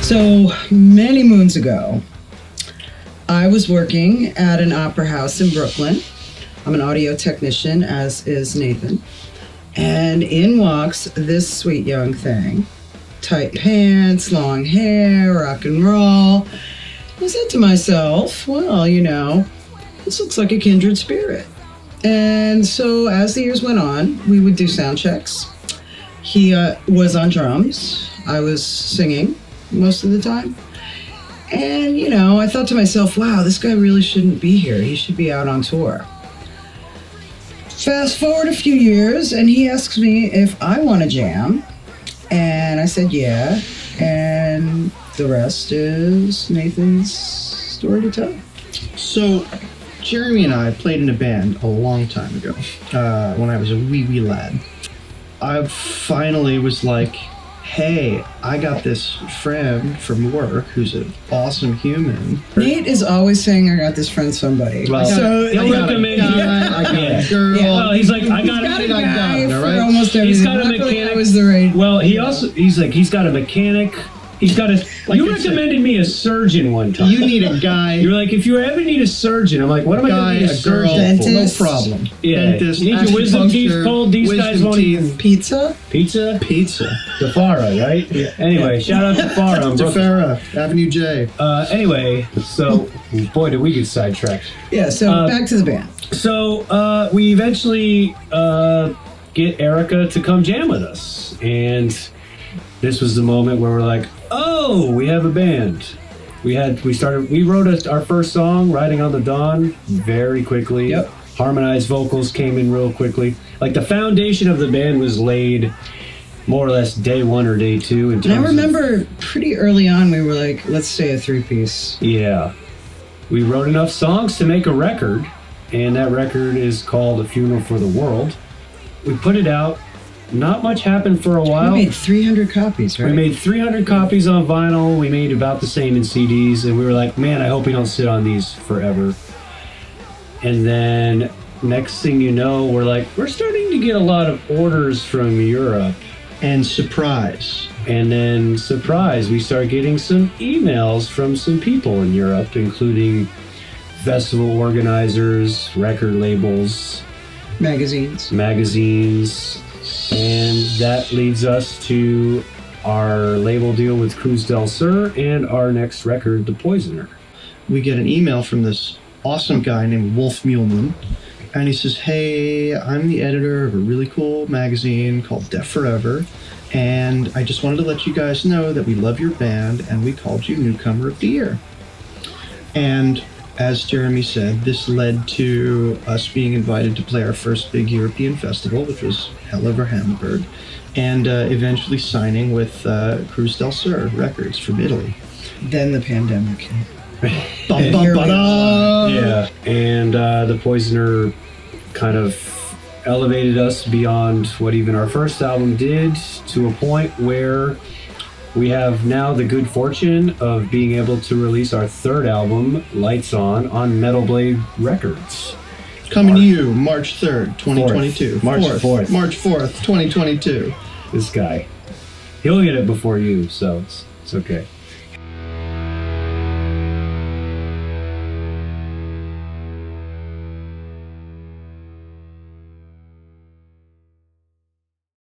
So many moons ago, I was working at an opera house in Brooklyn. I'm an audio technician, as is Nathan. And in walks this sweet young thing. Tight pants, long hair, rock and roll. I said to myself, well, you know, this looks like a kindred spirit. And so as the years went on, we would do sound checks. He was on drums. I was singing most of the time. And, you know, I thought to myself, wow, this guy really shouldn't be here. He should be out on tour. Fast forward a few years, and he asks me if I want to jam. And I said, yeah. And the rest is Nathan's story to tell. So, Jeremy and I played in a band a long time ago, when I was a wee lad. I finally was like, hey, I got this friend from work who's an awesome human. Nate is always saying, I got this friend somebody. Well, so he'll recommend you. I got a girl. Yeah. Well, he's like, I got a a guy for right? almost everything. He's got a Luckily, mechanic. I was the right. Well, he's like, he's got a mechanic. He's got a. Like you it's recommended me a surgeon one time. You need a guy. You're like, if you ever need a surgeon, I'm like, what am I going to need a girl, surgeon for? Dentist. no problem. Yeah, Dentist, you need your wisdom teeth acupuncture, pulled. These guys wisdom won't teeth. even. Pizza? Pizza? DeFara, right? Yeah. Anyway, shout out to DeFara. DeFara, Avenue J. Anyway, so, boy, did we get sidetracked. Yeah, so back to the band. So, we eventually get Erica to come jam with us. And this was the moment where we're like, oh, we have a band. We wrote our first song, Riding on the Dawn, very quickly. Yep. Harmonized vocals came in real quickly. Like, the foundation of the band was laid more or less day one or day two. And I remember pretty early on, we were like, let's stay a three-piece. Yeah. We wrote enough songs to make a record, and that record is called A Funeral for the World. We put it out. Not much happened for a while. We made 300 copies, right? We made 300 copies on vinyl. We made about the same in CDs. And we were like, man, I hope we don't sit on these forever. And then next thing you know, we're starting to get a lot of orders from Europe. And surprise. And then surprise, we start getting some emails from some people in Europe, including festival organizers, record labels, magazines. And that leads us to our label deal with Cruz del Sur and our next record, The Poisoner. We get an email from this awesome guy named Wolf Muehlman, and he says, hey, I'm the editor of a really cool magazine called Deaf Forever, and I just wanted to let you guys know that we love your band, and we called you Newcomer of the Year. And as Jeremy said, this led to us being invited to play our first big European festival, which was Hell Over Hamburg, and eventually signing with Cruz del Sur Records from Italy. Then the pandemic hit. Yeah, and The Poisoner kind of elevated us beyond what even our first album did, to a point where we have now the good fortune of being able to release our third album, Lights On Metal Blade Records. Coming to you March 3rd, 2022. March 4th. March 4th, 2022. This guy. He'll get it before you, so it's okay.